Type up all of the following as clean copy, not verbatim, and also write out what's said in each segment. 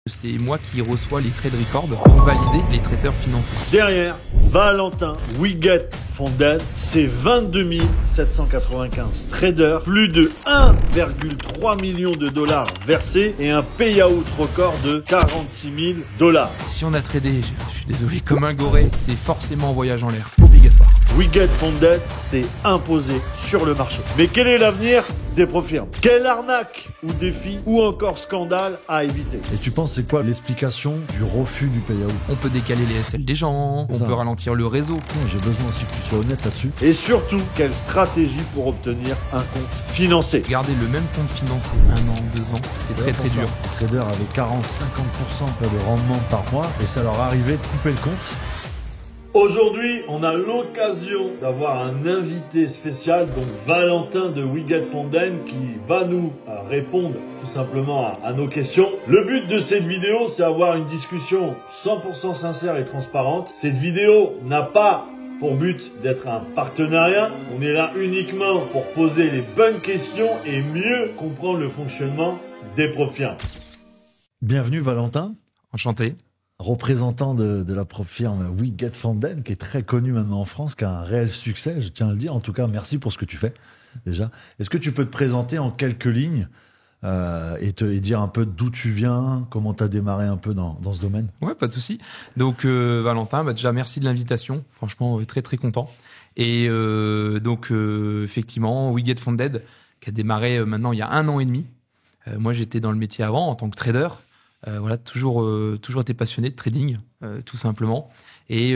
C'est moi qui reçois les trade records pour valider les traders financiers. Derrière, Valentin WeGetFunded, c'est 22 795 traders, plus de 1,3 million de dollars versés et un payout record de 46 000 $. Si on a tradé, je suis désolé, comme un goré, c'est forcément un voyage en l'air, obligatoire. WeGetFunded, c'est imposé sur le marché. Mais quel est l'avenir des profirmes? Quelle arnaque ou défi ou encore scandale à éviter? Et tu penses c'est quoi l'explication du refus du payout? On peut décaler les SL des gens, on peut ralentir le réseau. J'ai besoin aussi que tu sois honnête là-dessus. Et surtout, quelle stratégie pour obtenir un compte financé? Garder le même compte financé 1 an, 2 ans, c'est très dur. Les traders avaient 40-50% de rendement par mois et ça leur arrivait de couper le compte. Aujourd'hui, on a l'occasion d'avoir un invité spécial, donc Valentin de WeGetFunded, qui va nous répondre tout simplement à nos questions. Le but de cette vidéo, c'est avoir une discussion 100% sincère et transparente. Cette vidéo n'a pas pour but d'être un partenariat. On est là uniquement pour poser les bonnes questions et mieux comprendre le fonctionnement des profirmes. Bienvenue Valentin. Enchanté. Représentant de la firme WeGetFunded, qui est très connue maintenant en France, qui a un réel succès, je tiens à le dire. En tout cas, merci pour ce que tu fais, déjà. Est-ce que tu peux te présenter en quelques lignes et dire un peu d'où tu viens, comment tu as démarré un peu dans ce domaine? Ouais, pas de souci. Donc, Valentin, déjà, merci de l'invitation. Franchement, très, très content. Et effectivement, WeGetFunded, qui a démarré maintenant il y a 1 an et demi. Moi, j'étais dans le métier avant, en tant que trader. Toujours été passionné de trading, tout simplement. Et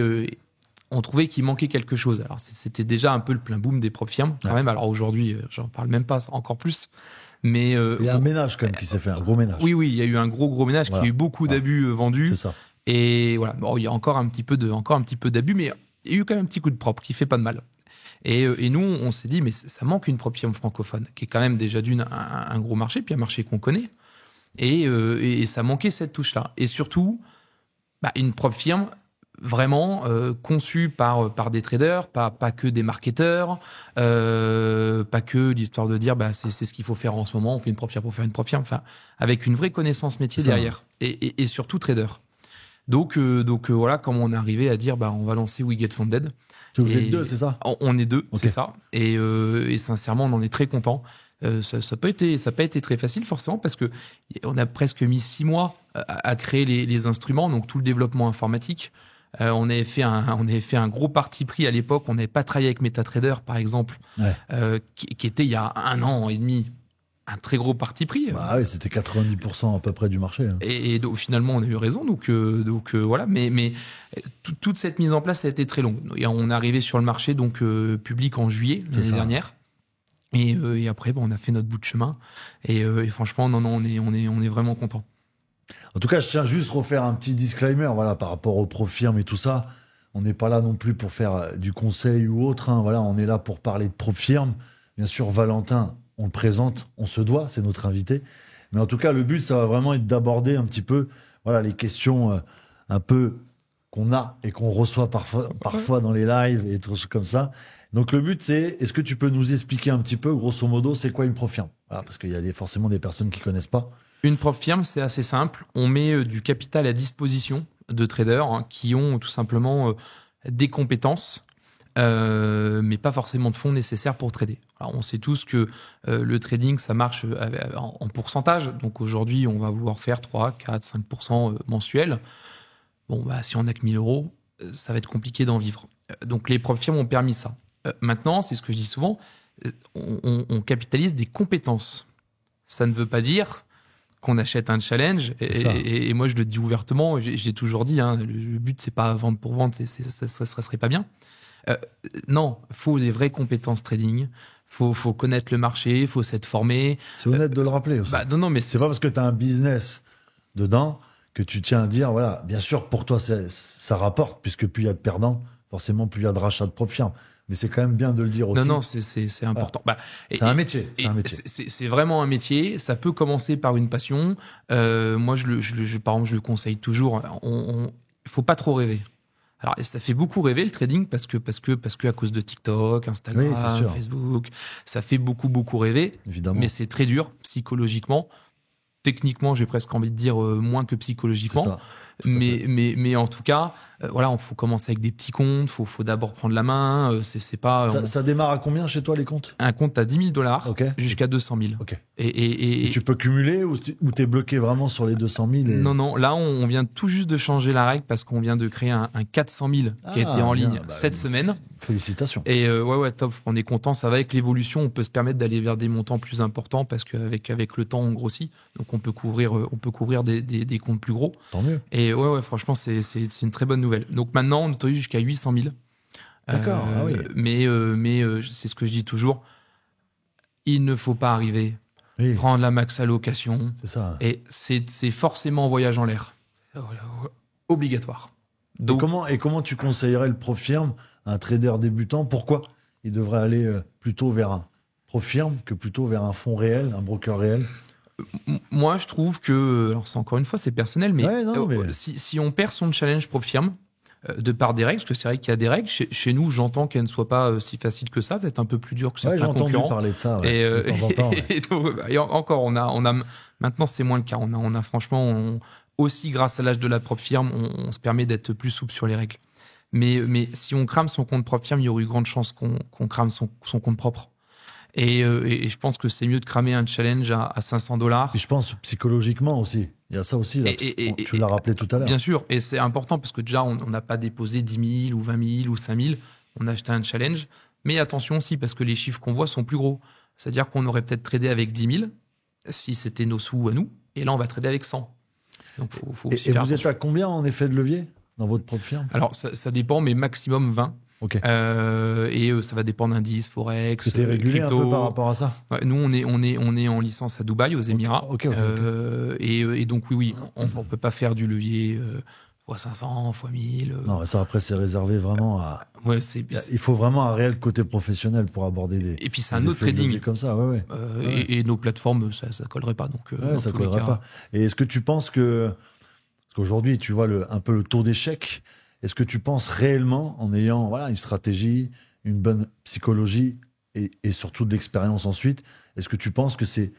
on trouvait qu'il manquait quelque chose. Alors, c'était déjà un peu le plein boom des propres firmes, quand même. Alors aujourd'hui, j'en parle même pas, encore plus. Mais il y a un ménage quand même qui s'est fait, un gros ménage. Oui, il y a eu un gros ménage, qui a eu beaucoup d'abus vendus. C'est ça. Et voilà, bon, il y a encore un petit peu d'abus, mais il y a eu quand même un petit coup de propre qui fait pas de mal. Et nous, on s'est dit, mais ça manque une propre firme francophone, qui est quand même déjà un gros marché, puis un marché qu'on connaît. Et ça manquait cette touche-là. Et surtout, une propre firme vraiment conçue par des traders, pas que des marketeurs, pas que l'histoire de dire c'est ce qu'il faut faire en ce moment, on fait une propre firme pour faire une propre firme, enfin, avec une vraie connaissance métier derrière. Et surtout trader. Donc voilà comment on est arrivé à dire on va lancer WeGetFunded. Vous êtes 2, c'est ça? On est 2, okay. C'est ça. Et sincèrement, on en est très content. Ça n'a pas été très facile forcément parce que on a presque mis 6 mois à créer les instruments, donc tout le développement informatique. On avait fait un gros parti pris à l'époque. On n'avait pas travaillé avec MetaTrader par exemple, qui était il y a 1 an et demi un très gros parti pris. Oui, c'était 90% à peu près du marché. Hein. Et donc finalement on a eu raison. Donc voilà. Mais toute cette mise en place a été très longue. Et on est arrivé sur le marché donc public en juillet l'année dernière. Et après, on a fait notre bout de chemin. Et franchement, on est vraiment content. En tout cas, je tiens juste à refaire un petit disclaimer, par rapport aux profirmes et tout ça. On n'est pas là non plus pour faire du conseil ou autre. Hein. Voilà, on est là pour parler de profirmes. Bien sûr, Valentin, on le présente, on se doit, c'est notre invité. Mais en tout cas, le but, ça va vraiment être d'aborder un petit peu, les questions un peu qu'on a et qu'on reçoit parfois dans les lives et tout comme ça. Donc le but, c'est, est-ce que tu peux nous expliquer un petit peu, grosso modo, c'est quoi une propre firme? Parce qu'il y a forcément des personnes qui connaissent pas. Une propre firme, c'est assez simple. On met du capital à disposition de traders qui ont tout simplement des compétences, mais pas forcément de fonds nécessaires pour trader. Alors on sait tous que le trading, ça marche en pourcentage. Donc aujourd'hui, on va vouloir faire 3, 4, 5% mensuels. Si on n'a que 1 000 euros, ça va être compliqué d'en vivre. Donc les propres firmes ont permis ça. Maintenant, c'est ce que je dis souvent, on capitalise des compétences. Ça ne veut pas dire qu'on achète un challenge. Et moi, je le dis ouvertement, j'ai toujours dit, le but, c'est pas vendre pour vendre, ça serait pas bien. Non, il faut des vraies compétences trading. Faut connaître le marché, il faut s'être formé. C'est honnête de le rappeler aussi. Non, mais c'est pas parce que tu as un business dedans que tu tiens à dire, bien sûr, pour toi, ça rapporte, puisque plus il y a de perdants, forcément, plus il y a de rachats de propres firmes. Mais c'est quand même bien de le dire aussi. Non, c'est important. C'est un métier. C'est vraiment un métier. Ça peut commencer par une passion. Moi, par exemple, je le conseille toujours. Il faut pas trop rêver. Alors, ça fait beaucoup rêver le trading parce que à cause de TikTok, Instagram, Facebook, ça fait beaucoup rêver. Évidemment. Mais c'est très dur psychologiquement. techniquement, j'ai presque envie de dire moins que psychologiquement. C'est ça, tout à fait. Mais en tout cas, voilà, il faut commencer avec des petits comptes. Faut d'abord prendre la main. C'est pas Ça démarre à combien chez toi les comptes? un compte à $10 000 Ok. jusqu'à 200 000. Ok. Et Et tu peux cumuler ou t'es bloqué vraiment sur les 200 000 et... non, là, on vient tout juste de changer la règle parce qu'on vient de créer un 400 000 qui a été en bien, ligne cette semaine. Félicitations. Et ouais, top, on est content. Ça va avec l'évolution, on peut se permettre d'aller vers des montants plus importants parce qu'avec le temps, on grossit. Donc on peut couvrir des comptes plus gros. Tant mieux. Et ouais, franchement, c'est une très bonne nouvelle. Donc maintenant, on autorise jusqu'à 800 000. D'accord, ah oui. Mais c'est ce que je dis toujours. Il ne faut pas arriver, Oui, prendre la max allocation. c'est ça. Et c'est forcément un voyage en l'air. Obligatoire. Et comment tu conseillerais le Profirm à un trader débutant? Pourquoi il devrait aller plutôt vers un Profirm que plutôt vers un fonds réel, un broker réel? Moi, je trouve que, alors c'est encore une fois, c'est personnel, mais, Ouais, non, mais- si on perd son challenge Profirm, de par des règles, parce que c'est vrai qu'il y a des règles, chez nous, j'entends qu'elles ne soient pas si faciles que ça, peut-être un peu plus dur que Ouais, j'ai certains entendu concurrents. parler de ça ouais, Et, de temps en temps. Ouais. et encore, on a maintenant c'est moins le cas. On a franchement, aussi grâce à l'âge de la propre firme, on se permet d'être plus souple sur les règles. Mais si on crame son compte propre firme, il y aurait eu grande chance qu'on crame son compte propre. Et je pense que c'est mieux de cramer un challenge à $500. Et je pense psychologiquement aussi. Il y a ça aussi. Là, tu l'as rappelé tout à l'heure. Bien sûr, et c'est important parce que déjà, on n'a pas déposé 10 000 ou 20 000 ou 5 000. On a acheté un challenge. Mais attention aussi, parce que les chiffres qu'on voit sont plus gros. C'est-à-dire qu'on aurait peut-être tradé avec 10 000 si c'était nos sous à nous. Et là, on va trader avec 100. Donc, faut aussi Et faire vous êtes attention. à combien en effet de levier dans votre propre firme? Alors, ça dépend, mais maximum 20. Ok. Et ça va dépendre d'indices, forex, C'était régulier crypto. un peu par rapport à ça? Ouais, nous, on est en licence à Dubaï, aux Émirats. Ok. Et donc, oui, on ne peut pas faire du levier x500, x1000. Non, ça après c'est réservé vraiment à. Ouais, Il faut vraiment un réel côté professionnel pour aborder des. et puis, c'est des un autre effets de levier trading. comme ça, ouais. Et nos plateformes, ça collerait pas. Donc, Ouais, dans ça tous les collerait cas. pas. Et est-ce que tu penses que, parce qu'aujourd'hui, tu vois un peu le taux d'échec, est-ce que tu penses réellement, en ayant voilà, une stratégie, une bonne psychologie et surtout de l'expérience ensuite, est-ce que tu penses que c'est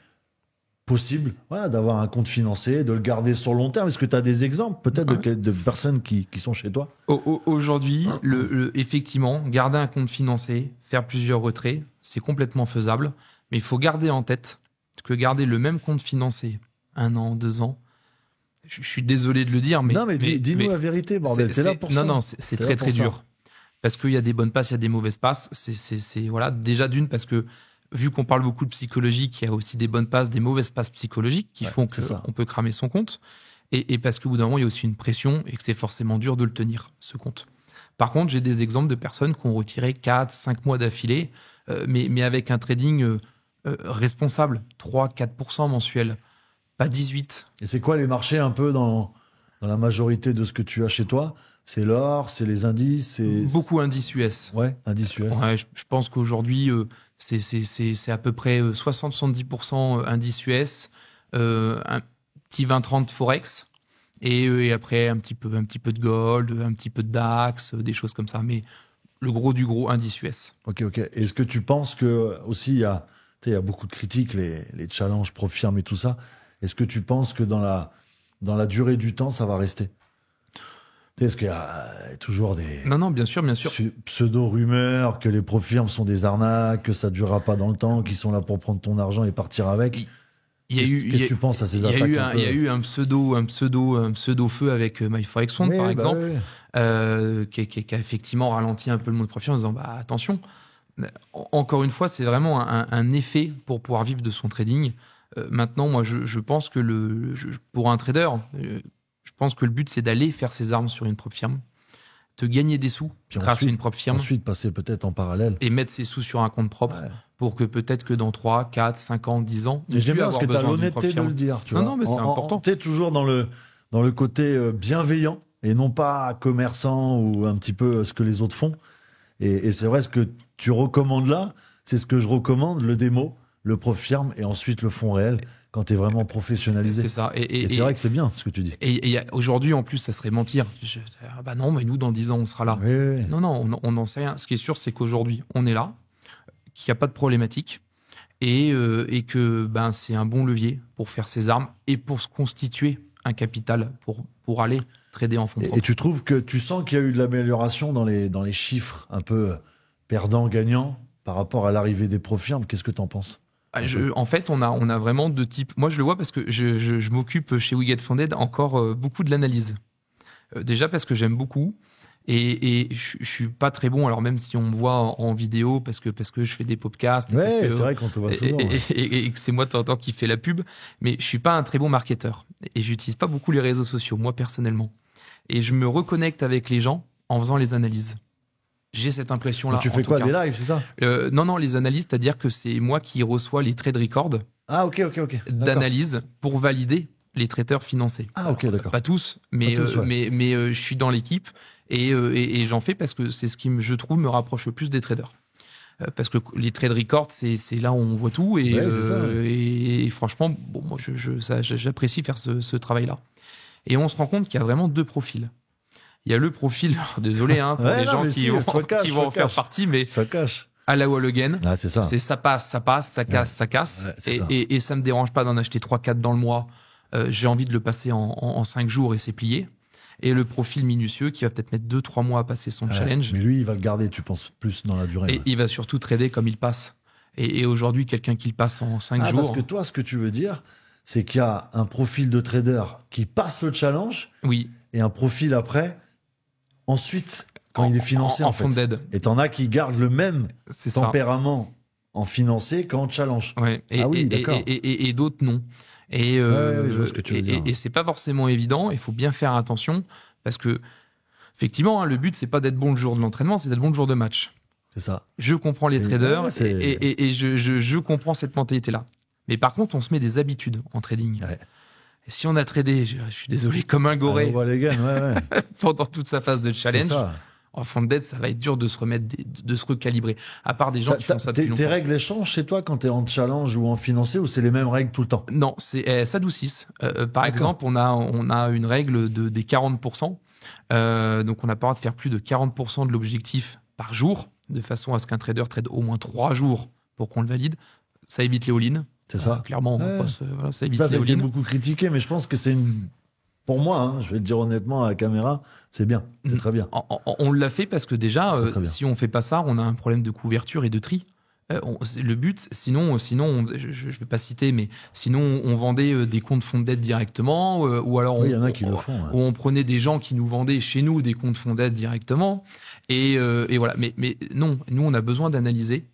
possible voilà, d'avoir un compte financier, de le garder sur le long terme? Est-ce que tu as des exemples peut-être de personnes qui sont chez toi? Aujourd'hui, effectivement, garder un compte financier, faire plusieurs retraits, c'est complètement faisable. Mais il faut garder en tête que garder le même compte financier 1 an, 2 ans, je suis désolé de le dire, mais... Non, mais dis-nous la vérité, bordel. T'es là pour ça. Non, c'est T'es là très, pour très ça. dur. Parce qu'il y a des bonnes passes, il y a des mauvaises passes. Voilà, déjà d'une, parce que vu qu'on parle beaucoup de psychologie, il y a aussi des bonnes passes, des mauvaises passes psychologiques qui font c'est ça. qu'on peut cramer son compte. Et parce qu'au bout d'un moment, il y a aussi une pression et que c'est forcément dur de le tenir, ce compte. Par contre, j'ai des exemples de personnes qui ont retiré 4, 5 mois d'affilée, mais avec un trading responsable, 3-4% mensuel, pas 18%. Et c'est quoi les marchés un peu dans la majorité de ce que tu as chez toi? C'est l'or, c'est les indices, c'est... Beaucoup indices US. Ouais, indices US. Ouais, je pense qu'aujourd'hui, c'est à peu près 60-70% indices US, un petit 20-30 Forex, et après un petit peu de gold, un petit peu de DAX, des choses comme ça. Mais le gros du gros, indice US. Ok. Est-ce que tu penses que aussi il y a beaucoup de critiques, les challenges Profirm et tout ça. Est-ce que tu penses que dans la durée du temps, ça va rester? Est-ce qu'il y a toujours des Non, bien sûr. pseudo-rumeurs que les Profirm sont des arnaques, que ça ne durera pas dans le temps, qu'ils sont là pour prendre ton argent et partir avec? Qu'est-ce que tu penses à ces attaques? Il y a eu un pseudo feu avec MyForexFund, par exemple, qui a effectivement ralenti un peu le monde Profirm en disant attention. Encore une fois, c'est vraiment un effet pour pouvoir vivre de son trading. Maintenant, moi, je pense que pour un trader, je pense que le but, c'est d'aller faire ses armes sur une propre firme, de gagner des sous grâce à une propre firme. Ensuite, passer peut-être en parallèle. Et mettre ses sous sur un compte propre pour que peut-être que dans 3, 4, 5 ans, 10 ans... Et j'aime bien parce que tu as l'honnêteté de le dire. Tu vois. Non, mais c'est important. Tu es toujours dans le côté bienveillant et non pas commerçant ou un petit peu ce que les autres font. Et c'est vrai, ce que tu recommandes là, c'est ce que je recommande, le démo, le Profirm et ensuite le fonds réel quand tu es vraiment professionnalisé. C'est ça. Et c'est vrai que c'est bien ce que tu dis. Et aujourd'hui, en plus, ça serait mentir. Non, mais nous, dans 10 ans, on sera là. Oui. Non, on n'en sait rien. Ce qui est sûr, c'est qu'aujourd'hui, on est là, qu'il n'y a pas de problématique et que c'est un bon levier pour faire ses armes et pour se constituer un capital pour aller trader en fonds propres. Et tu sens qu'il y a eu de l'amélioration dans les chiffres un peu perdants-gagnants par rapport à l'arrivée des profirmes. Qu'est-ce que tu en penses? En fait, on a vraiment deux types. Moi, je le vois parce que je m'occupe chez We Get Funded encore beaucoup de l'analyse. Déjà parce que j'aime beaucoup et je suis pas très bon. Alors même si on me voit en vidéo parce que je fais des podcasts. Ouais, c'est vrai qu'on te voit souvent. Et que c'est moi de temps en temps qui fais la pub. Mais je suis pas un très bon marketeur et j'utilise pas beaucoup les réseaux sociaux, moi personnellement. Et je me reconnecte avec les gens en faisant les analyses. J'ai cette impression-là. Tu fais quoi, des lives, c'est ça? Non, les analyses, c'est-à-dire que c'est moi qui reçois les trade records d'analyse pour valider les traders financés. Ah, ok, d'accord. Pas tous, mais je suis dans l'équipe et j'en fais parce que c'est ce qui, je trouve, me rapproche le plus des traders. Parce que les trade records, c'est là où on voit tout et franchement, moi, j'apprécie faire ce travail-là. Et on se rend compte qu'il y a vraiment deux profils. Il y a le profil, désolé pour les gens qui vont en faire partie, mais ça cache. À la wall again, c'est ça. C'est ça passe, ça casse, ça casse. Et ça me dérange pas d'en acheter 3-4 dans le mois. J'ai envie de le passer en 5 jours et c'est plié. Et le profil minutieux qui va peut-être mettre 2-3 mois à passer son challenge. Mais lui, il va le garder, tu penses, plus dans la durée. Et il va surtout trader comme il passe. Et aujourd'hui, quelqu'un qui le passe en 5 jours. Parce que toi, ce que tu veux dire, c'est qu'il y a un profil de trader qui passe le challenge. Oui. Et un profil après. Ensuite, quand il est financé, en funded. Et t'en as qui gardent le même tempérament en financé qu'en challenge. Ouais. Et d'autres non. Je vois ce que tu veux dire. Et c'est pas forcément évident. Il faut bien faire attention parce que effectivement, le but c'est pas d'être bon le jour de l'entraînement, c'est d'être bon le jour de match. C'est ça. Je comprends les traders et je comprends cette mentalité-là. Mais par contre, on se met des habitudes en trading. Ouais. Et si on a tradé, je suis désolé, comme un goré pendant toute sa phase de challenge, en funded, ça va être dur de se remettre, de se recalibrer. À part des gens qui font ça depuis longtemps. Tes règles changent chez toi quand tu es en challenge ou en financé ou c'est les mêmes règles tout le temps? Non, elles s'adoucissent. Par exemple, on a une règle des 40%. Donc on n'a pas le droit de faire plus de 40% de l'objectif par jour, de façon à ce qu'un trader trade au moins 3 jours pour qu'on le valide. Ça évite les all-in. C'est ça. Clairement, ça évite les all-in. Ça a été beaucoup critiqué, mais je pense que c'est une... Pour moi, je vais te dire honnêtement à la caméra, c'est bien, c'est très bien. On l'a fait parce que déjà, si on fait pas ça, on a un problème de couverture et de tri. Le but, sinon je vais pas citer, mais sinon on vendait des comptes funded directement, ou alors y en a qui le font. Ou on prenait des gens qui nous vendaient chez nous des comptes funded directement. Et voilà. Mais non, nous on a besoin d'analyser.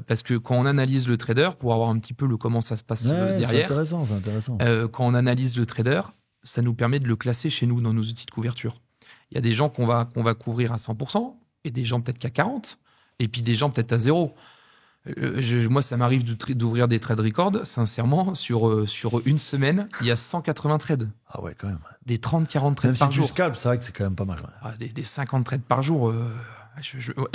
Parce que quand on analyse le trader, pour avoir un petit peu comment ça se passe derrière, c'est intéressant. Quand on analyse le trader, ça nous permet de le classer chez nous dans nos outils de couverture. Il y a des gens qu'on va couvrir à 100%, et des gens peut-être qu'à 40%, et puis des gens peut-être à 0%. Moi, ça m'arrive d'ouvrir des trade records. Sincèrement, sur une semaine, il y a 180 trades. Ah ouais, quand même. Des 30-40 trades même par jour. Même si tu scalpes, c'est vrai que c'est quand même pas mal. Ouais. Des 50 trades par jour.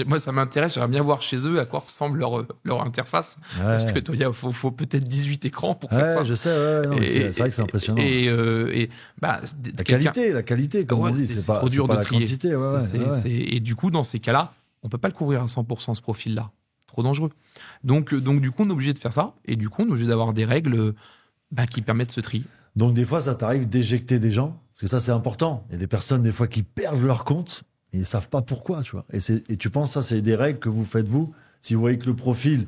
Moi, ça m'intéresse. J'aimerais bien voir chez eux à quoi ressemble leur interface. Ouais. Parce que il faut peut-être 18 écrans pour faire ça. Je sais. C'est vrai que c'est impressionnant. La qualité, comme on dit, c'est pas trop dur de trier. Quantité, et du coup, dans ces cas-là, on peut pas le couvrir à 100% ce profil-là. Trop dangereux. Donc, du coup, on est obligé de faire ça. Et du coup, on est obligé d'avoir des règles qui permettent ce tri. Donc, des fois, ça t'arrive d'éjecter des gens. Parce que ça, c'est important. Il y a des personnes, des fois, qui perdent leur compte. Ils ne savent pas pourquoi, tu vois. Et tu penses, ça, c'est des règles que vous faites, vous. Si vous voyez que le profil,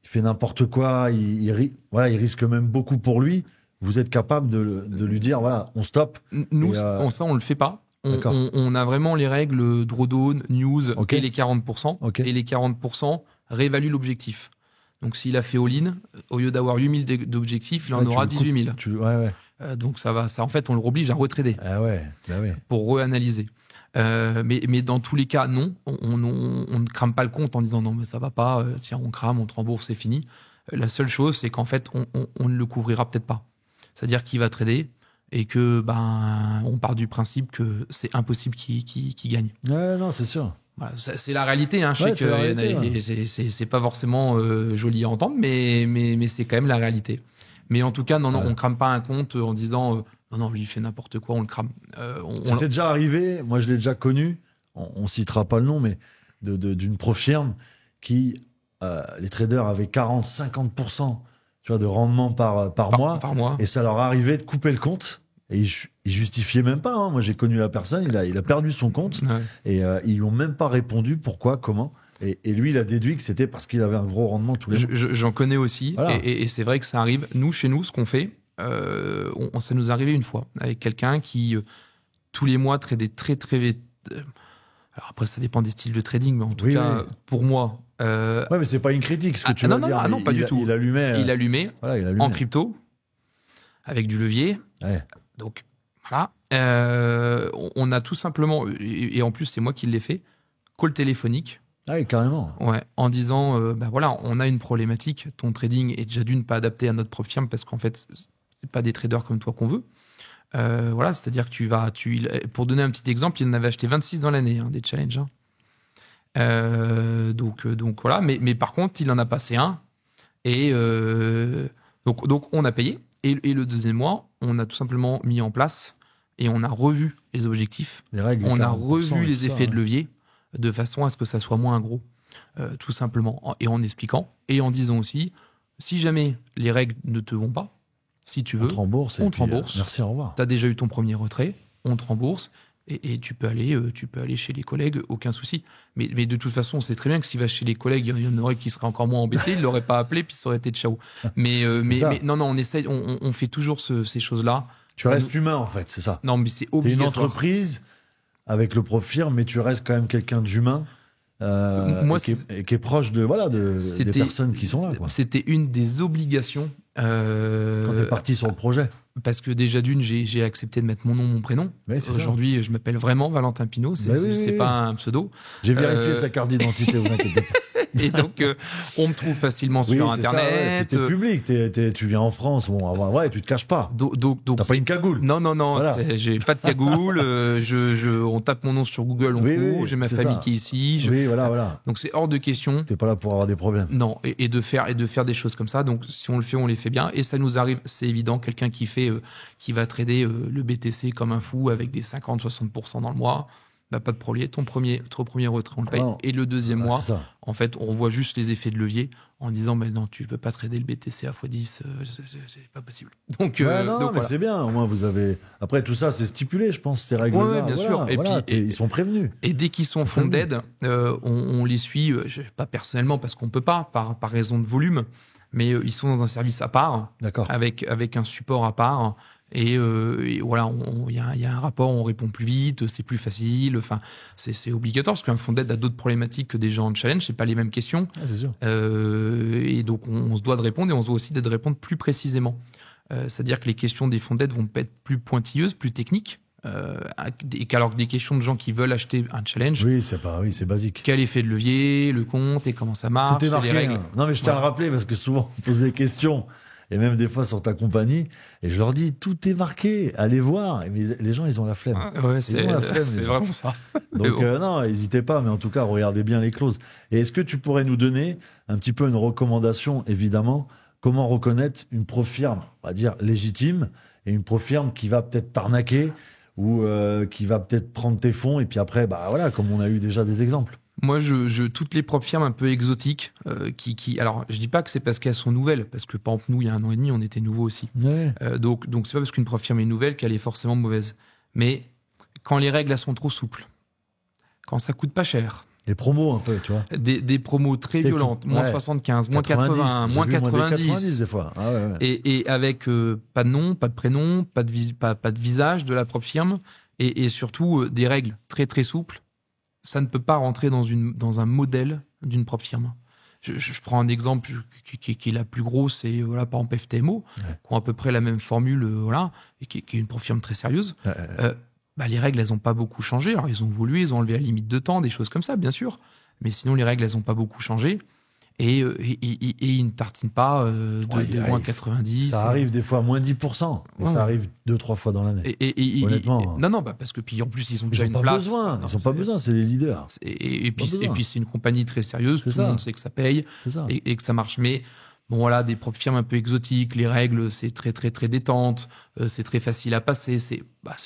il fait n'importe quoi, il risque même beaucoup pour lui, vous êtes capable de lui dire, voilà, on stoppe. Nous, ça, on ne le fait pas. On a vraiment les règles drawdown, news et les 40%. Et les 40% réévaluent l'objectif. Donc, s'il a fait all-in, au lieu d'avoir 8000 d'objectifs, il en aura 18 000. Donc, ça va. Ça, en fait, on le oblige à retrader pour reanalyser. Mais dans tous les cas, non, on ne crame pas le compte en disant non, mais ça va pas, tiens, on crame, on te rembourse, c'est fini. La seule chose, c'est qu'en fait, on ne le couvrira peut-être pas. C'est-à-dire qu'il va trader et que on part du principe que c'est impossible qu'il gagne. Ouais, non, c'est sûr. Voilà, c'est la réalité. Je sais que c'est pas forcément joli à entendre, mais c'est quand même la réalité. Mais en tout cas, non, on crame pas un compte en disant non, lui, il fait n'importe quoi, on le crame. C'est déjà arrivé, moi je l'ai déjà connu, on citera pas le nom, mais d'une pro-firme qui les traders avaient 40-50%, tu vois, de rendement par mois. Par mois. Et ça leur arrivait de couper le compte. Et ils justifiaient même pas. Hein. Moi, j'ai connu la personne, il a perdu son compte. Ouais. Et ils lui ont même pas répondu pourquoi, comment. Et lui, il a déduit que c'était parce qu'il avait un gros rendement tous les mois. J'en connais aussi. Voilà. Et c'est vrai que ça arrive. Nous, chez nous, ce qu'on fait, ça nous est arrivé une fois avec quelqu'un qui, tous les mois, tradait très, très vite. Alors après, ça dépend des styles de trading, mais en tout cas, pour moi. Ouais, mais c'est pas une critique, ce que tu non, veux non, dire. non, pas du tout. Il allumait. Il allumait Voilà, il allumait. en crypto, avec du levier. Ouais. Donc, voilà. On a tout simplement, et en plus, c'est moi qui l'ai fait, call téléphonique. Ah oui, carrément. Ouais, en disant, voilà, on a une problématique. Ton trading est déjà d'une pas adapté à notre propre firme parce qu'en fait, c'est pas des traders comme toi qu'on veut. Voilà, c'est-à-dire que pour donner un petit exemple, il en avait acheté 26 dans l'année, des challenges. Donc voilà, mais par contre, il en a passé un. Et donc on a payé. Et le deuxième mois, on a tout simplement mis en place et on a revu les objectifs. Les règles, On a 40% revu et les tout ça, effets de ouais. levier de façon à ce que ça soit moins gros, tout simplement. Et en expliquant et en disant aussi, si jamais les règles ne te vont pas, si tu veux, On te rembourse. on te rembourse. Merci, au revoir. tu as déjà eu ton premier retrait, on te rembourse. Et tu peux aller chez les collègues, aucun souci. Mais de toute façon, on sait très bien que s'il va chez les collègues, il y en aurait qui seraient encore moins embêtés. Il l'auraient pas appelé, puis ça aurait été ciao. Mais non, on essaye, on fait toujours ces choses-là. Tu restes humain, en fait, c'est ça. Non, mais c'est T'es une obligatoire. entreprise avec le profil, mais tu restes quand même quelqu'un d'humain. Moi, qui est proche des personnes qui sont là. Quoi. C'était une des obligations. Quand t'es parti sur le projet. Parce que déjà d'une, j'ai accepté de mettre mon nom, mon prénom. Ouais, c'est ça. Aujourd'hui, je m'appelle vraiment Valentin Pinault. C'est oui. pas un pseudo. J'ai vérifié sa carte d'identité, vous inquiétez pas. Et donc, on me trouve facilement sur c'est ça, ouais. Internet. Puis t'es public, tu viens en France, ouais, tu te caches pas. Donc, T'as pas une cagoule. Non, Voilà. j'ai pas de cagoule. On tape mon nom sur Google, on trouve. J'ai ma c'est famille ça. qui est ici. Oui, voilà. Donc c'est hors de question. T'es pas là pour avoir des problèmes. Non, et de faire des choses comme ça. Donc si on le fait, on les fait bien. Et ça nous arrive, c'est évident, quelqu'un qui va trader le BTC comme un fou avec des 50-60% dans le mois. Bah, pas de problème. Ton premier retrait, on le paye. Non. Et le deuxième mois, c'est ça. en fait, on voit juste les effets de levier en disant non, tu peux pas trader le BTC à x10, c'est pas possible. Donc, Mais voilà. c'est bien. Au moins, vous avez. Après, tout ça, c'est stipulé, je pense, ces règles-là. Ouais, bien sûr. Et puis, ils sont prévenus. Et dès qu'ils sont funded, on les suit, pas personnellement parce qu'on peut pas, par raison de volume, mais ils sont dans un service à part, D'accord. avec un support à part. Et voilà, il y a un rapport, on répond plus vite, c'est plus facile. Enfin, c'est obligatoire parce qu'un funded a d'autres problématiques que des gens en challenge, c'est pas les mêmes questions. Ah, c'est sûr. Et donc, on se doit de répondre et on se doit aussi de répondre plus précisément. C'est-à-dire que les questions des funded vont être plus pointilleuses, plus techniques. Alors que des questions de gens qui veulent acheter un challenge. Oui, c'est basique. Quel effet de levier, le compte et comment ça marche. Tout est marqué. les règles. Non, mais je tiens à le rappeler parce que souvent, on pose des questions. Et même des fois sur ta compagnie, et je leur dis, tout est marqué, allez voir. Mais les gens, ils ont la flemme. Ouais, c'est vraiment ça. Donc, non, n'hésitez pas, mais en tout cas, regardez bien les clauses. Et est-ce que tu pourrais nous donner un petit peu une recommandation, évidemment, comment reconnaître une pro-firme, on va dire, légitime, et une pro-firme qui va peut-être t'arnaquer, ou qui va peut-être prendre tes fonds, et puis après, bah voilà, comme on a eu déjà des exemples. Moi, toutes les propres firmes un peu exotiques, alors, je dis pas que c'est parce qu'elles sont nouvelles, parce que par exemple, nous, il y a 1 an et demi, on était nouveaux aussi. Ouais. Donc, c'est pas parce qu'une propre firme est nouvelle qu'elle est forcément mauvaise. Mais quand les règles, elles sont trop souples, quand ça coûte pas cher, Les promos, un peu, tu vois. des promos très C'est violentes, tout. moins Ouais. 75, moins 80, J'ai moins vu, 90. des fois. Ah, ouais. Et avec pas de nom, pas de prénom, pas de visage de la propre firme, et surtout des règles très très souples. Ça ne peut pas rentrer dans un modèle d'une propre firme. Je prends un exemple qui est la plus grosse, c'est voilà, par exemple FTMO, qui ont à peu près la même formule, voilà, et qui est une propre firme très sérieuse. Les règles, elles n'ont pas beaucoup changé. Alors, ils ont évolué, ils ont enlevé la limite de temps, des choses comme ça, bien sûr. Mais sinon, les règles, elles n'ont pas beaucoup changé. Et ils ne tartinent pas de moins 90. Ça arrive des fois à moins 10%. Mais ça arrive 2-3 fois dans l'année. Honnêtement. Non, parce que puis en plus, ils ont déjà Ils une n'ont pas place. besoin. Non, Ils n'ont pas besoin, c'est les leaders. Et puis, c'est une compagnie très sérieuse. Tout le monde sait que ça paye C'est ça. et que ça marche. Mais bon, voilà, des propres firmes un peu exotiques, les règles, c'est très, très, très détente. C'est très facile à passer. C'est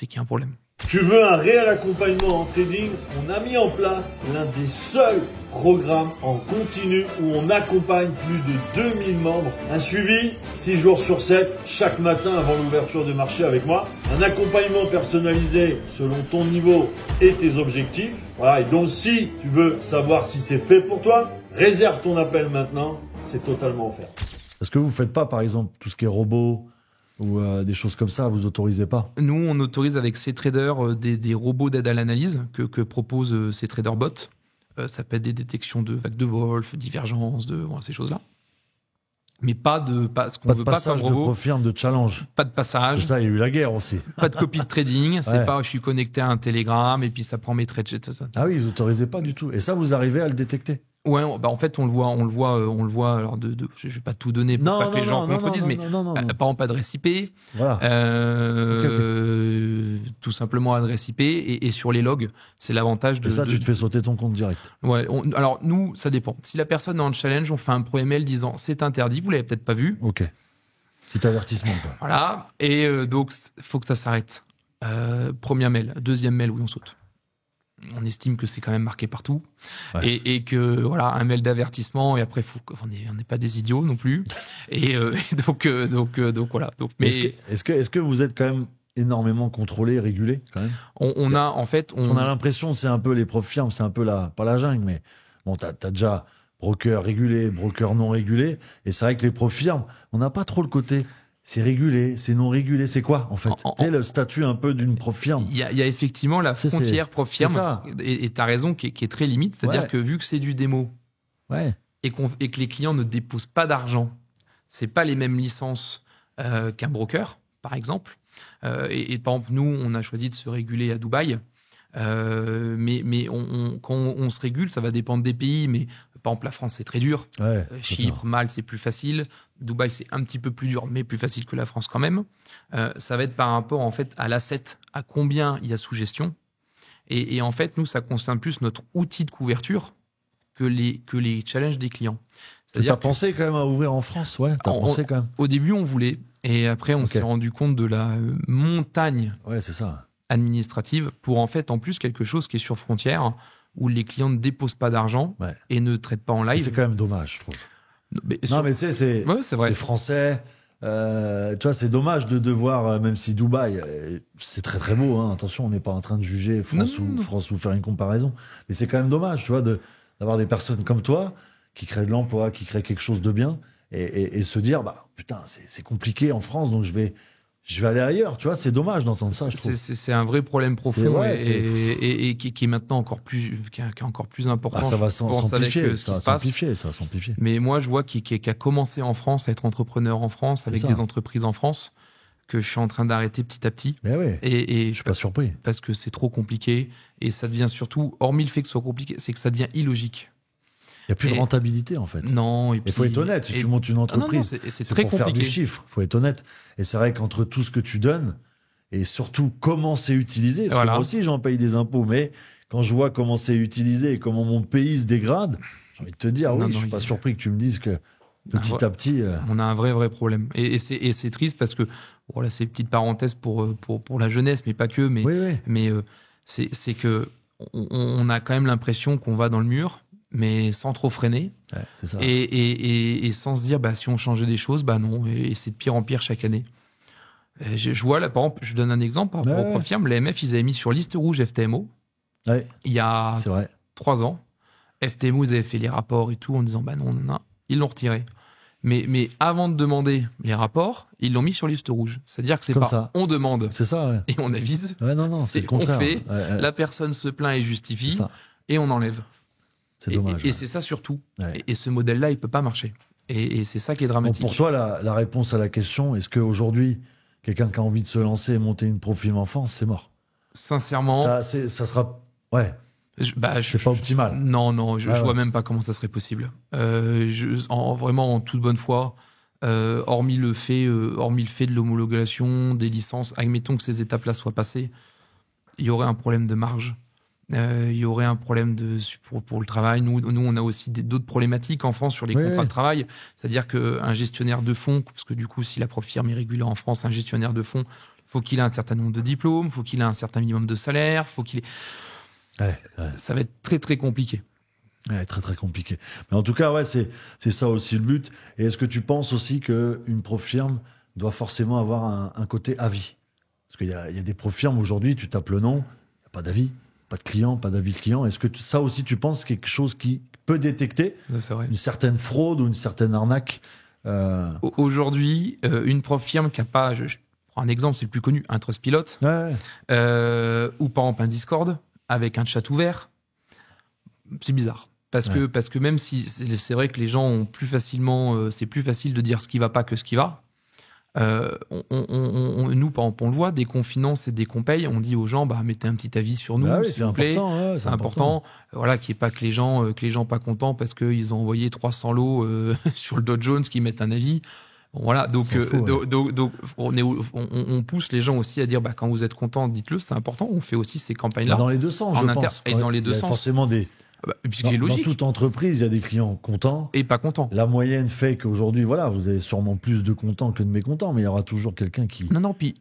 qu'il y a un problème. Tu veux un réel accompagnement en trading? On a mis en place l'un des seuls programmes en continu où on accompagne plus de 2000 membres. Un suivi 6 jours sur 7, chaque matin avant l'ouverture de marché avec moi. Un accompagnement personnalisé selon ton niveau et tes objectifs. Voilà, et donc si tu veux savoir si c'est fait pour toi, réserve ton appel maintenant, c'est totalement offert. Est-ce que vous faites pas, par exemple, tout ce qui est robot ou des choses comme ça, vous autorisez pas? Nous, on autorise avec CTrader des robots d'aide à l'analyse que propose CTrader Bot. Ça peut être des détections de vagues de Wolf, divergences, voilà, ces choses-là. Mais pas ce qu'on veut pas comme de robot. Profirm, de challenge. Pas de passage. Ça, il y a eu la guerre aussi. Pas de copie de trading. C'est Ouais. pas je suis connecté à un Telegram et puis ça prend mes trades, etc. Ah oui, vous autorisez pas du tout. Et ça, vous arrivez à le détecter? Ouais, en fait, on le voit. Alors, je vais pas tout donner pour pas que les gens contredisent, mais non. par exemple, adresse IP, Voilà. tout simplement adresse IP, et sur les logs, c'est l'avantage de. Et ça, tu te fais sauter ton compte direct. Ouais. Alors nous, ça dépend. Si la personne est en challenge, on fait un pro email disant c'est interdit, vous l'avez peut-être pas vu. Ok. Petit avertissement, quoi. Voilà. Et donc, faut que ça s'arrête. Premier mail, deuxième mail, oui, on saute. On estime que c'est quand même marqué partout. Ouais. Et que, voilà, un mail d'avertissement, et après, on n'est pas des idiots non plus. Et donc, voilà. Donc, mais Est-ce que vous êtes quand même énormément contrôlé, régulé, quand même? on a, en fait. On a l'impression, c'est un peu les Profirm, c'est un peu pas la jungle, mais bon, t'as déjà broker régulé, broker non régulé. Et c'est vrai que les Profirm, on n'a pas trop le côté. C'est régulé, c'est non régulé, c'est quoi en fait? C'est le statut un peu d'une Profirm. Il y a effectivement la frontière Profirm, et tu as raison, qui est très limite. C'est-à-dire que vu que c'est du démo, ouais. et que les clients ne déposent pas d'argent, c'est pas les mêmes licences qu'un broker, par exemple. Et par exemple, nous, on a choisi de se réguler à Dubaï. Mais quand on se régule, ça va dépendre des pays. Mais par exemple, la France, c'est très dur. Ouais, Chypre, Malte, c'est plus facile. Dubaï, c'est un petit peu plus dur, mais plus facile que la France quand même. Ça va être par rapport en fait à l'asset, à combien il y a sous gestion. Et en fait, nous, ça concerne plus notre outil de couverture que les challenges des clients. T'as pensé quand même à ouvrir en France? Ouais, t'as pensé quand même. Au début, on voulait. Et après, on s'est rendu compte de la montagne c'est ça. administrative pour en fait, en plus, quelque chose qui est sur frontière, où les clients ne déposent pas d'argent et ne traitent pas en live. C'est quand même dommage, je trouve. Mais tu sais, c'est vrai. Les Français. Tu vois, c'est dommage de devoir, même si Dubaï, c'est très très beau. Hein, attention, on n'est pas en train de juger France ou faire une comparaison. Mais c'est quand même dommage, tu vois, d'avoir des personnes comme toi qui créent de l'emploi, qui créent quelque chose de bien, et se dire, bah putain, c'est compliqué en France, donc je vais aller ailleurs. Tu vois, c'est dommage d'entendre ça, je trouve. C'est un vrai problème profond et qui est maintenant encore plus, qui est encore plus important. Ça va s'amplifier, ça va s'amplifier. Mais moi, je vois qui a commencé en France à être entrepreneur en France, avec des entreprises en France, que je suis en train d'arrêter petit à petit. Mais ouais, et je suis pas surpris. Parce que c'est trop compliqué, et ça devient surtout, hormis le fait que ce soit compliqué, c'est que ça devient illogique. Il n'y a plus de rentabilité, en fait. Non. Il faut être honnête. Si tu montes une entreprise, c'est très pour compliqué. Faire du chiffre. Il faut être honnête. Et c'est vrai qu'entre tout ce que tu donnes, et surtout comment c'est utilisé, parce que moi aussi, j'en paye des impôts, mais quand je vois comment c'est utilisé et comment mon pays se dégrade, j'ai envie de te dire, je ne suis pas surpris que tu me dises que petit à petit... On a un vrai problème. Et c'est triste parce que, voilà, c'est une petite parenthèse pour la jeunesse, mais pas que, mais c'est que on a quand même l'impression qu'on va dans le mur, mais sans trop freiner. Ouais, c'est ça. Et sans se dire, si on changeait des choses, non. Et c'est de pire en pire chaque année. Je vois là, par exemple, je donne un exemple par rapport au Profirm. L'AMF, ils avaient mis sur liste rouge FTMO il y a 3 ans. FTMO, ils avaient fait les rapports et tout en disant, non. Ils l'ont retiré. Mais avant de demander les rapports, ils l'ont mis sur liste rouge. C'est-à-dire que c'est pas on demande et on avise. Non, c'est le contraire. On fait, la personne se plaint et justifie et on enlève. C'est dommage. Et c'est ça surtout. Et ce modèle-là, il peut pas marcher. Et c'est ça qui est dramatique. Bon, pour toi, la réponse à la question, est-ce qu'aujourd'hui, quelqu'un qui a envie de se lancer et monter une Profirm en France, c'est mort? Sincèrement. Ça sera. Ouais. C'est pas optimal. Non, je vois même pas comment ça serait possible. Vraiment, en toute bonne foi, hormis le fait de l'homologation, des licences, admettons que ces étapes-là soient passées, il y aurait un problème de marge. Il y aurait un problème pour le travail. Nous, on a aussi d'autres problématiques en France sur les contrats de travail. C'est-à-dire qu'un gestionnaire de fonds, parce que du coup, si la Profirm est régulée en France, un gestionnaire de fonds, faut qu'il ait un certain nombre de diplômes, faut qu'il ait un certain minimum de salaire, faut qu'il ait... Ça va être très très compliqué. Ouais, très très compliqué. Mais en tout cas, ouais, c'est ça aussi le but. Et est-ce que tu penses aussi qu'une profirme doit forcément avoir un côté avis? Parce qu'il y a des profirmes aujourd'hui, tu tapes le nom, il n'y a pas d'avis, pas de client, pas d'avis de client. Est-ce que ça aussi, tu penses quelque chose qui peut détecter C'est vrai. une certaine fraude ou une certaine arnaque? Aujourd'hui, une profirme qui n'a pas, je prends un exemple, c'est le plus connu, un Trustpilot, Ouais. ou par exemple un Discord avec un chat ouvert, c'est bizarre. Parce que même si c'est vrai que les gens ont plus facilement, c'est plus facile de dire ce qui va pas que ce qui va. Nous, par exemple, on le voit, dès qu'on finance et dès qu'on paye, on dit aux gens, bah, mettez un petit avis sur nous, s'il vous plaît. C'est important. Voilà, qu'il n'y ait pas que les gens pas contents parce qu'ils ont envoyé 300 lots sur le Dow Jones qui mettent un avis. Bon, voilà, donc on pousse les gens aussi à dire, bah, quand vous êtes contents, dites-le, c'est important. On fait aussi ces campagnes-là. Dans les deux sens, je pense. Et dans les deux il y a sens. Forcément des. Dans toute entreprise, il y a des clients contents. Et pas contents. La moyenne fait qu'aujourd'hui, voilà, vous avez sûrement plus de contents que de mécontents, mais il y aura toujours quelqu'un qui... Non, puis,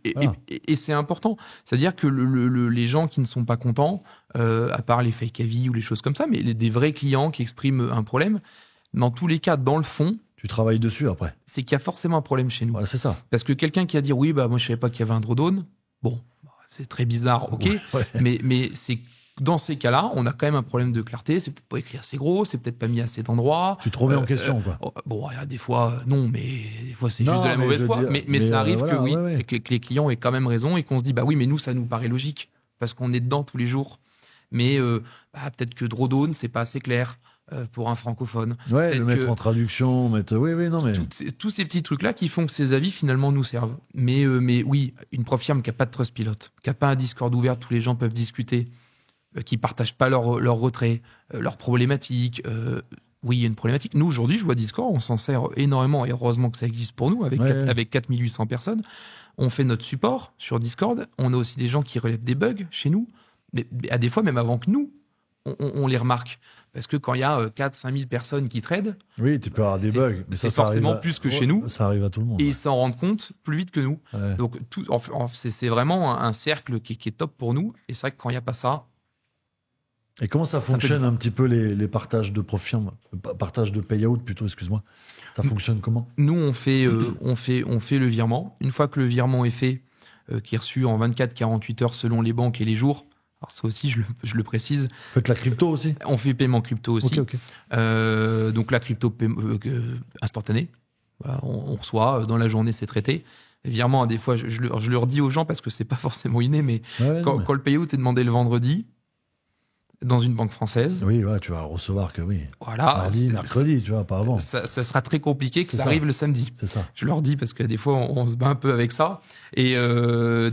et c'est important. C'est-à-dire que les gens qui ne sont pas contents, à part les fake avis ou les choses comme ça, mais des vrais clients qui expriment un problème, dans tous les cas, dans le fond... Tu travailles dessus après. C'est qu'il y a forcément un problème chez nous. Voilà, c'est ça. Parce que quelqu'un qui a dit, oui, bah moi je savais pas qu'il y avait un drawdown, bon, c'est très bizarre, ok, mais c'est... Dans ces cas-là, on a quand même un problème de clarté. C'est peut-être pas écrit assez gros, c'est peut-être pas mis assez d'endroits. Tu te remets en question, quoi. Bon, des fois, non, mais des fois, c'est juste de la mauvaise foi. Mais ça arrive que les clients aient quand même raison et qu'on se dit, bah oui, mais nous, ça nous paraît logique parce qu'on est dedans tous les jours. Mais peut-être que drawdown, c'est pas assez clair pour un francophone. Ouais, le mettre en traduction, mettre. Non, mais. Tous ces petits trucs-là qui font que ces avis, finalement, nous servent. Mais oui, une profirme qui n'a pas de Trustpilot, qui n'a pas un Discord ouvert, tous les gens peuvent discuter, qui partagent pas leur retrait, leurs problématiques. Oui, il y a une problématique. Nous, aujourd'hui, je vois Discord, on s'en sert énormément, et heureusement que ça existe pour nous, avec 4800 personnes. On fait notre support sur Discord. On a aussi des gens qui relèvent des bugs chez nous, mais à des fois, même avant que nous, on les remarque. Parce que quand il y a 4-5 000 personnes qui tradent... Oui, tu peux avoir des bugs. Mais c'est forcément plus que chez nous. Ça arrive à tout le monde. Et ils s'en rendent compte plus vite que nous. Ouais. Donc, c'est vraiment un cercle qui est top pour nous. Et c'est vrai que quand il n'y a pas ça... Et comment ça fonctionne un petit peu les partages de profirmes, partage de payout plutôt, excuse-moi. Ça fonctionne comment? Nous, on fait le virement. Une fois que le virement est fait, qui est reçu en 24-48 heures selon les banques et les jours, alors ça aussi, je le précise. Vous faites la crypto aussi? On fait paiement crypto aussi. Okay. Donc la crypto instantanée. Voilà, on reçoit, dans la journée, c'est traité. Virement, des fois, je le redis aux gens parce que c'est pas forcément inné, mais quand le payout est demandé le vendredi, dans une banque française. Oui, tu vas recevoir que oui. Voilà. Mardi, mercredi, tu vois, pas avant. Ça sera très compliqué que ça arrive le samedi. C'est ça. Je leur dis parce que des fois, on se bat un peu avec ça. Et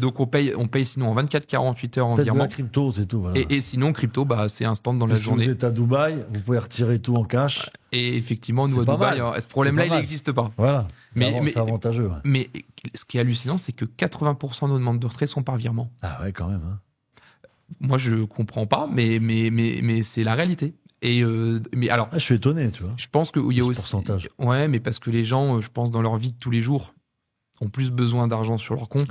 donc, on paye sinon en 24-48 heures en virement. Faites de la crypto, c'est tout. Voilà. Et sinon, crypto, c'est instant dans la journée. Si vous êtes à Dubaï, vous pouvez retirer tout en cash. Et effectivement, nous, à Dubaï, ce problème-là, il n'existe pas. Voilà. C'est avantageux. Ouais. Mais ce qui est hallucinant, c'est que 80% de nos demandes de retrait sont par virement. Ah ouais, quand même. Hein. Moi, je comprends pas, mais c'est la réalité. Mais alors, je suis étonné, tu vois. Je pense qu'il y a aussi pourcentage. Ouais, mais parce que les gens, je pense, dans leur vie de tous les jours, ont plus besoin d'argent sur leur compte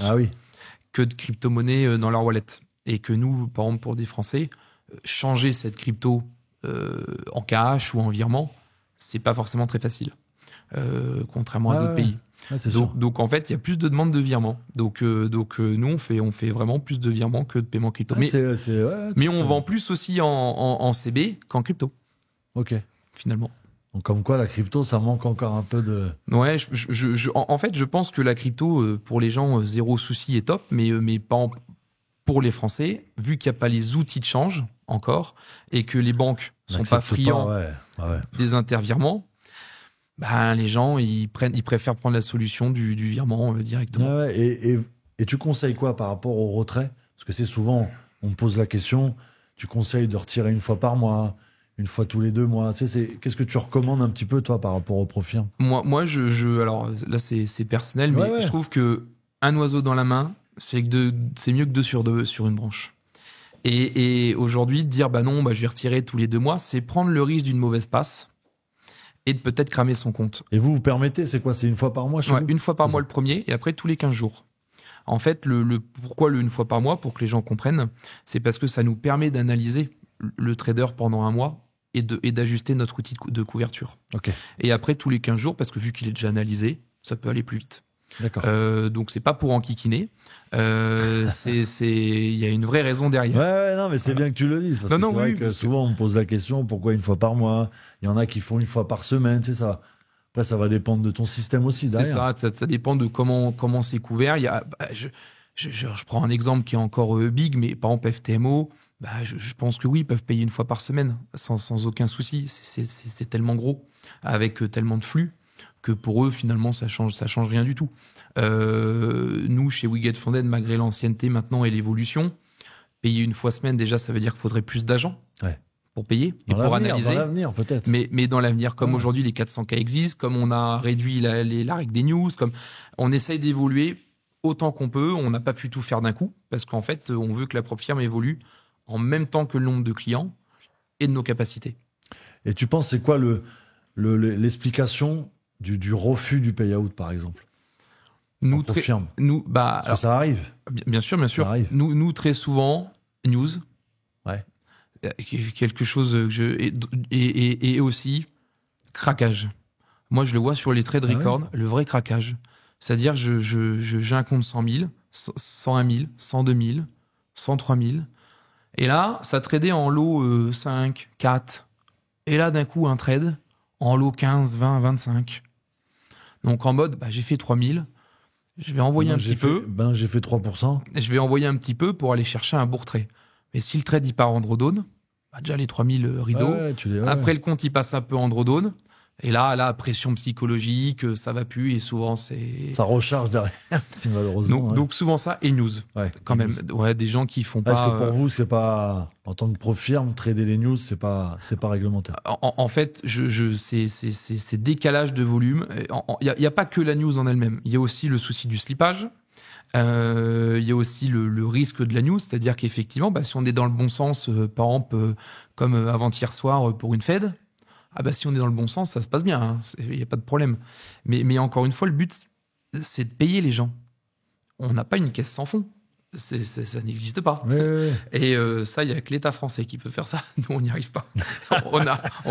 que de crypto-monnaie dans leur wallet. Et que nous, par exemple, pour des Français, changer cette crypto en cash ou en virement, c'est pas forcément très facile, contrairement à d'autres pays. Donc en fait, il y a plus de demandes de virement. Donc nous, on fait vraiment plus de virements que de paiements crypto. Mais on vend plus aussi en CB qu'en crypto. Ok. Finalement. Donc comme quoi, la crypto, ça manque encore un peu de... Ouais, en fait, je pense que la crypto, pour les gens, zéro souci est top, mais pas pour les Français, vu qu'il n'y a pas les outils de change encore, et que les banques sont pas friands des intervirements, les gens, ils préfèrent prendre la solution du virement directement. Et tu conseilles quoi par rapport au retrait? Parce que c'est souvent, on me pose la question, tu conseilles de retirer une fois par mois, une fois tous les 2 mois. Qu'est-ce que tu recommandes un petit peu, toi, par rapport aux profirmes? Moi, alors là, c'est personnel, mais je trouve qu'un oiseau dans la main, c'est mieux que 2 sur une branche. Et aujourd'hui, dire non, je vais retirer tous les 2 mois, c'est prendre le risque d'une mauvaise passe et de peut-être cramer son compte. Et vous permettez, c'est quoi? C'est une fois par mois chez vous? Une fois par mois le premier, et après tous les 15 jours. En fait, pourquoi une fois par mois, pour que les gens comprennent, c'est parce que ça nous permet d'analyser le trader pendant un mois et d'ajuster notre outil de couverture. Ok. Et après, tous les 15 jours, parce que vu qu'il est déjà analysé, ça peut aller plus vite. D'accord. Donc, c'est pas pour enquiquiner. Il y a une vraie raison derrière. Ouais, non, mais c'est bien que tu le dises. Parce que c'est vrai que souvent, on me pose la question, pourquoi une fois par mois? Il y en a qui font une fois par semaine, c'est ça. Après, ça va dépendre de ton système aussi derrière. C'est ça dépend de comment c'est couvert. Je prends un exemple qui est encore big, mais par exemple FTMO, je pense que oui, ils peuvent payer une fois par semaine sans aucun souci. C'est tellement gros, avec tellement de flux, que pour eux, finalement, ça change rien du tout. Nous, chez WeGetFunded, malgré l'ancienneté maintenant et l'évolution, payer une fois semaine, déjà, ça veut dire qu'il faudrait plus d'agents. Ouais. Pour payer et pour analyser. Dans l'avenir, peut-être. Mais dans l'avenir, comme aujourd'hui les 400K existent, comme on a réduit la règle des news, comme on essaye d'évoluer autant qu'on peut. On n'a pas pu tout faire d'un coup parce qu'en fait, on veut que la propre firme évolue en même temps que le nombre de clients et de nos capacités. Et tu penses, c'est quoi l'explication du refus du payout, par exemple? Parce que ça arrive. Bien sûr. Ça arrive. Nous, très souvent, news. Ouais. Quelque chose et aussi craquage. Moi, je le vois sur les trades records, le vrai craquage. C'est-à-dire, j'ai un compte 100 000, 101 000, 102 000, 103 000. Et là, ça tradait en lot 5, 4. Et là, d'un coup, un trade en lot 15, 20, 25. Donc, en mode, j'ai fait 3 000. Je vais envoyer un petit peu. J'ai fait 3%. Je vais envoyer un petit peu pour aller chercher un beau retrait. Mais si le trade, il part en drawdown, déjà les 3000 rideaux. Après, le compte, il passe un peu en drawdown. Et là, pression psychologique, ça va plus. Et souvent, c'est. Ça recharge derrière, malheureusement. Donc souvent ça, et news. Quand même. Ouais, des gens qui font pas. Parce que pour vous, c'est pas. En tant que pro-firme, trader les news, c'est pas réglementaire. En fait, c'est décalage de volume. Il n'y a pas que la news en elle-même. Il y a aussi le souci du slippage. Il y a aussi le risque de la news, c'est-à-dire qu'effectivement, si on est dans le bon sens, par exemple, comme avant-hier soir pour une Fed, si on est dans le bon sens, ça se passe bien, il n'y a pas de problème. Mais encore une fois, le but, c'est de payer les gens. On n'a pas une caisse sans fond. Ça n'existe pas. Oui. Et ça, il n'y a que l'État français qui peut faire ça. Nous, on n'y arrive pas. On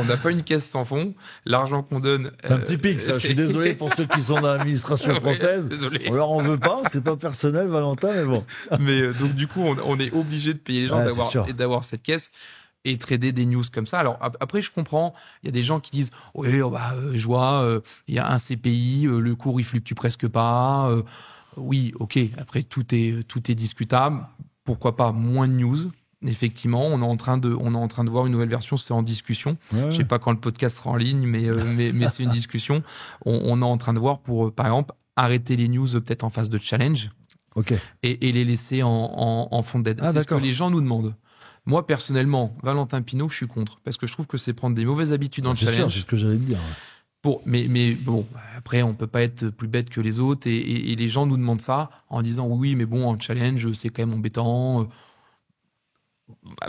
n'a pas une caisse sans fond. L'argent qu'on donne... C'est un petit pic, ça. Je suis désolé pour ceux qui sont dans l'administration française. Désolé. On leur en veut pas. C'est pas personnel, Valentin, mais bon. Mais donc, du coup, on est obligé de payer les gens, d'avoir cette caisse et trader des news comme ça. Alors, après, je comprends. Il y a des gens qui disent « Oui, je vois, il y a un CPI, le cours, il fluctue presque pas. Oui, ok. Après, tout est discutable. Pourquoi pas moins de news? Effectivement, on est en train de voir une nouvelle version. C'est en discussion. Ouais. Je sais pas quand le podcast sera en ligne, mais c'est une discussion. On est en train de voir pour, par exemple, arrêter les news peut-être en phase de challenge. Ok. Et les laisser en fond d'aide. C'est ce que les gens nous demandent. Moi, personnellement, Valentin Pinault, je suis contre. Parce que je trouve que c'est prendre des mauvaises habitudes dans le challenge. C'est ce que j'allais te dire. Mais bon, après, on peut pas être plus bête que les autres. Et les gens nous demandent ça en disant oui, mais bon, en challenge, c'est quand même embêtant.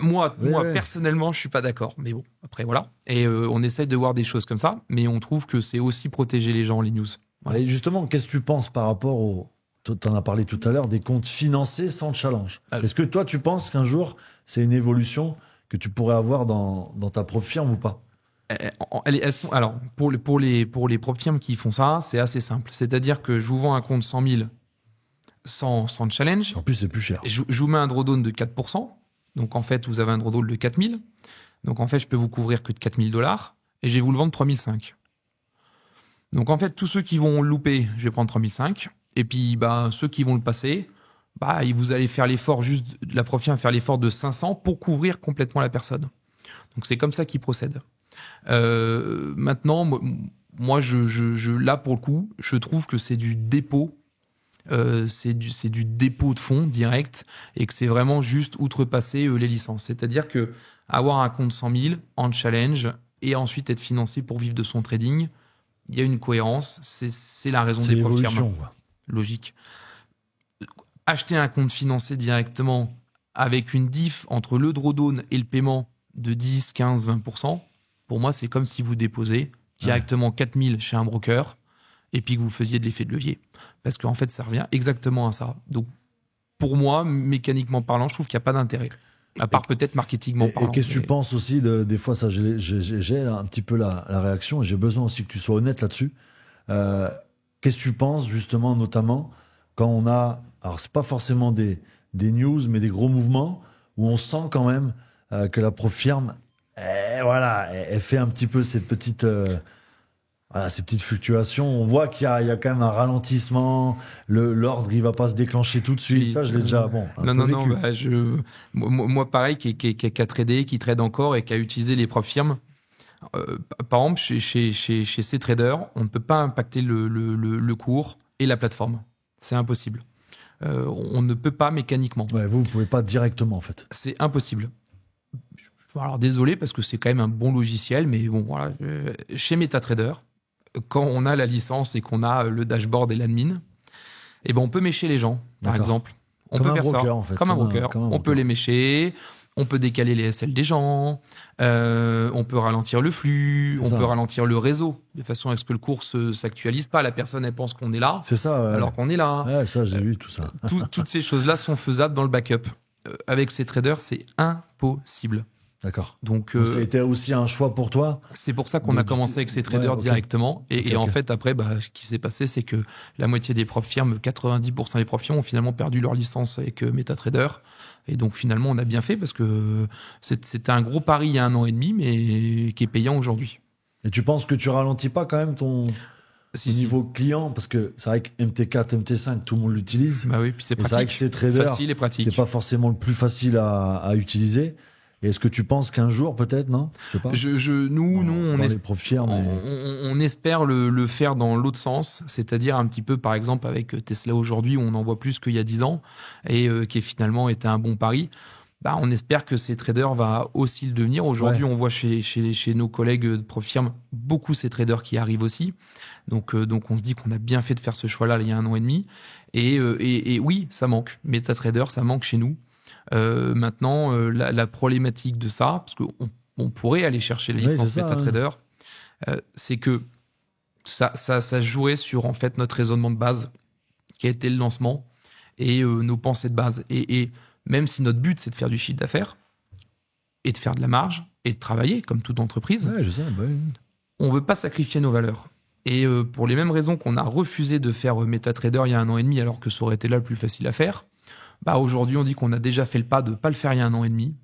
Moi, personnellement, je suis pas d'accord. Mais bon, après, voilà. Et on essaye de voir des choses comme ça. Mais on trouve que c'est aussi protéger les gens, les news. Voilà. Et justement, qu'est-ce que tu penses par rapport au... Tu en as parlé tout à l'heure, des comptes financés sans challenge. Est-ce que toi, tu penses qu'un jour, c'est une évolution que tu pourrais avoir dans ta propre firme ou pas? Elles sont, alors, pour les propres firmes qui font ça, c'est assez simple. C'est-à-dire que je vous vends un compte 100 000 sans challenge. En plus, c'est plus cher. Je vous mets un drawdown de 4%. Donc, en fait, vous avez un drawdown de 4 000. Donc, en fait, je peux vous couvrir que de $4 000 et je vais vous le vendre 3 500. Donc, en fait, tous ceux qui vont louper, je vais prendre 3 500. Et puis, ceux qui vont le passer, vous allez faire l'effort la propre firme va faire l'effort de 500 pour couvrir complètement la personne. Donc, c'est comme ça qu'ils procèdent. Maintenant, moi, là, pour le coup, je trouve que c'est du dépôt. C'est du dépôt de fonds direct et que c'est vraiment juste outrepasser les licences. C'est-à-dire que avoir un compte 100 000 en challenge et ensuite être financé pour vivre de son trading, il y a une cohérence. C'est la raison des propres firmes. Logique. Acheter un compte financé directement avec une diff entre le drawdown et le paiement de 10, 15, 20%, pour moi, c'est comme si vous déposez directement 4 000 chez un broker et puis que vous faisiez de l'effet de levier. Parce qu'en fait, ça revient exactement à ça. Donc, pour moi, mécaniquement parlant, je trouve qu'il n'y a pas d'intérêt. À part peut-être marketingement parlant. Et qu'est-ce que tu penses aussi des fois, ça, j'ai un petit peu la réaction, et j'ai besoin aussi que tu sois honnête là-dessus. Qu'est-ce que tu penses, justement, notamment, quand on a, alors c'est pas forcément des news, mais des gros mouvements, où on sent quand même que la Profirm, voilà, elle fait un petit peu ces petites fluctuations. On voit qu'il y a quand même un ralentissement. L'ordre, il va pas se déclencher tout de suite. Ça, je l'ai déjà. Bon. Non. Bah, moi, pareil, qui a tradé, qui trade encore et qui a utilisé les propres firmes. Par exemple, chez ces traders, on ne peut pas impacter le cours et la plateforme. C'est impossible. On ne peut pas mécaniquement. Ouais, vous pouvez pas directement, en fait. C'est impossible. Alors désolé parce que c'est quand même un bon logiciel, mais bon, voilà. Chez MetaTrader, quand on a la licence et qu'on a le dashboard et l'admin, eh ben on peut mécher les gens, par exemple. On comme peut un faire broker, ça. En fait. Comme un broker. On peut les mécher, on peut décaler les SL des gens, on peut ralentir le flux, on peut ralentir le réseau, de façon à ce que le cours ne s'actualise pas. La personne, elle pense qu'on est là, c'est ça, ouais. Alors qu'on est là. Ouais, ça, j'ai vu tout ça. Toutes ces choses-là sont faisables dans le backup. Avec ces traders, c'est impossible. D'accord. Donc, ça a été aussi un choix pour toi. C'est pour ça qu'on a commencé avec ces traders directement. Et en fait, après, ce qui s'est passé, c'est que la moitié des propres firmes, 90% des propres firmes, ont finalement perdu leur licence avec MetaTrader. Et donc, finalement, on a bien fait parce que c'était un gros pari il y a 1 an et demi, mais qui est payant aujourd'hui. Et tu penses que tu ralentis pas quand même ton niveau client? Parce que c'est vrai que MT4, MT5, tout le monde l'utilise. Bah oui, puis c'est pratique. C'est vrai que ces traders, facile et pratique. C'est pas forcément le plus facile à utiliser. Et est-ce que tu penses qu'un jour, peut-être, non? Je sais pas. On espère le faire dans l'autre sens, c'est-à-dire un petit peu, par exemple, avec Tesla aujourd'hui, où on en voit plus qu'il y a 10 ans, et qui finalement était un bon pari. On espère que ces traders va aussi le devenir. Aujourd'hui, on voit chez nos collègues de Profirm beaucoup ces traders qui arrivent aussi. Donc on se dit qu'on a bien fait de faire ce choix-là il y a 1 an et demi. Et oui, ça manque. MetaTrader, ça manque chez nous. Maintenant, la problématique de ça, parce qu'on pourrait aller chercher les licences MetaTrader, c'est que ça jouerait sur en fait notre raisonnement de base, qui a été le lancement, et nos pensées de base. Et même si notre but, c'est de faire du chiffre d'affaires, et de faire de la marge, et de travailler, comme toute entreprise, on ne veut pas sacrifier nos valeurs. Et pour les mêmes raisons qu'on a refusé de faire MetaTrader il y a 1 an et demi, alors que ça aurait été là le plus facile à faire, aujourd'hui, on dit qu'on a déjà fait le pas de ne pas le faire il y a 1 an et demi,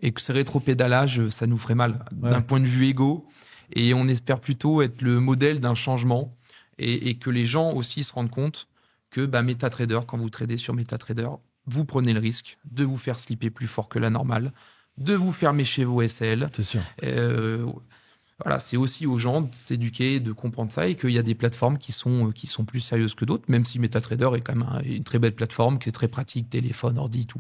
et que ce rétropédalage, ça nous ferait mal, d'un point de vue égo. Et on espère plutôt être le modèle d'un changement, et que les gens aussi se rendent compte que MetaTrader, quand vous tradez sur MetaTrader, vous prenez le risque de vous faire slipper plus fort que la normale, de vous faire mécher vos SL. C'est sûr. Voilà, c'est aussi aux gens de s'éduquer, de comprendre ça, et qu'il y a des plateformes qui sont plus sérieuses que d'autres, même si MetaTrader est quand même une très belle plateforme, qui est très pratique, téléphone, ordi, tout.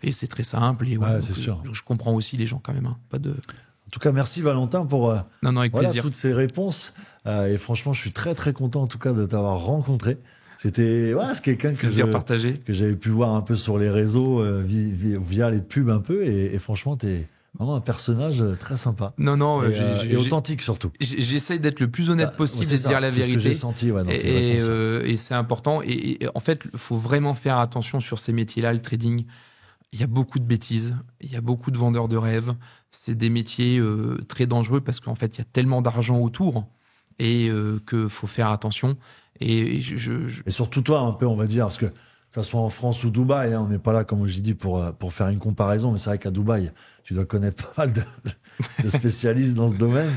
Et c'est très simple. Et c'est sûr. Je comprends aussi les gens quand même. Pas de... En tout cas, merci Valentin pour avec plaisir. toutes ces réponses. Et franchement, je suis très très content en tout cas de t'avoir rencontré. C'est quelqu'un que j'avais pu voir un peu sur les réseaux via les pubs un peu. Et franchement, t'es vraiment un personnage très sympa. Et authentique surtout. J'essaye d'être le plus honnête possible et de dire la vérité. C'est ce que j'ai senti dans tes réponses. Et c'est important. Et en fait, il faut vraiment faire attention sur ces métiers-là, le trading. Il y a beaucoup de bêtises, il y a beaucoup de vendeurs de rêves. C'est des métiers très dangereux parce qu'en fait, il y a tellement d'argent autour et qu'il faut faire attention. Et surtout toi, un peu, on va dire, parce que ça soit en France ou Dubaï, on n'est pas là, comme j'ai dit, pour faire une comparaison, mais c'est vrai qu'à Dubaï, tu dois connaître pas mal de spécialistes dans ce domaine.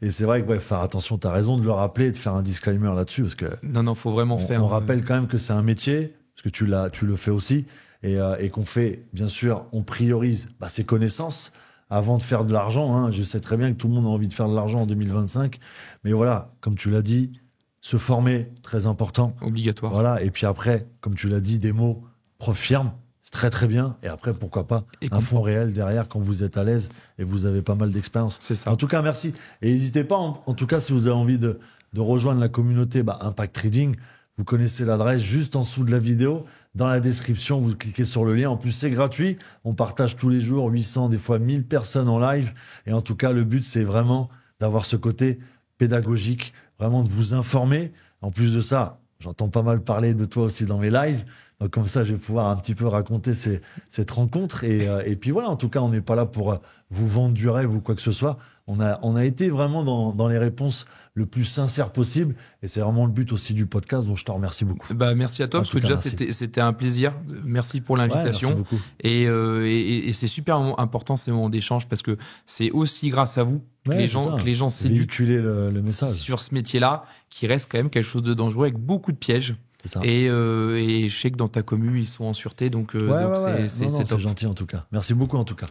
Et c'est vrai que faire attention, tu as raison de le rappeler et de faire un disclaimer là-dessus, parce que faut vraiment faire. On rappelle quand même que c'est un métier, parce que tu le fais aussi, et qu'on fait, bien sûr, on priorise ses connaissances avant de faire de l'argent. Je sais très bien que tout le monde a envie de faire de l'argent en 2025, mais voilà, comme tu l'as dit, se former, très important. Obligatoire. Voilà, et puis après, comme tu l'as dit, des mots Profirm, c'est très très bien. Et après, pourquoi pas un fonds réel derrière quand vous êtes à l'aise et vous avez pas mal d'expérience. C'est ça. En tout cas, merci. Et n'hésitez pas, en tout cas, si vous avez envie de rejoindre la communauté Impact Trading, vous connaissez l'adresse juste en dessous de la vidéo. Dans la description, vous cliquez sur le lien. En plus, c'est gratuit. On partage tous les jours 800, des fois 1000 personnes en live. Et en tout cas, le but, c'est vraiment d'avoir ce côté pédagogique, vraiment de vous informer. En plus de ça, j'entends pas mal parler de toi aussi dans mes lives. Donc comme ça, je vais pouvoir un petit peu raconter cette rencontre. Et puis voilà, en tout cas, on n'est pas là pour vous vendre du rêve ou quoi que ce soit. On a été vraiment dans les réponses le plus sincères possible. Et c'est vraiment le but aussi du podcast. Donc je te remercie beaucoup. Merci à toi, parce que déjà, c'était un plaisir. Merci pour l'invitation. Ouais, merci beaucoup. Et c'est super important ces moments d'échange, parce que c'est aussi grâce à vous que les gens s'éduquent véhiculer le message sur ce métier-là, qui reste quand même quelque chose de dangereux, avec beaucoup de pièges. Et je sais que dans ta commu, ils sont en sûreté, donc c'est top. gentil en tout cas. Merci beaucoup en tout cas.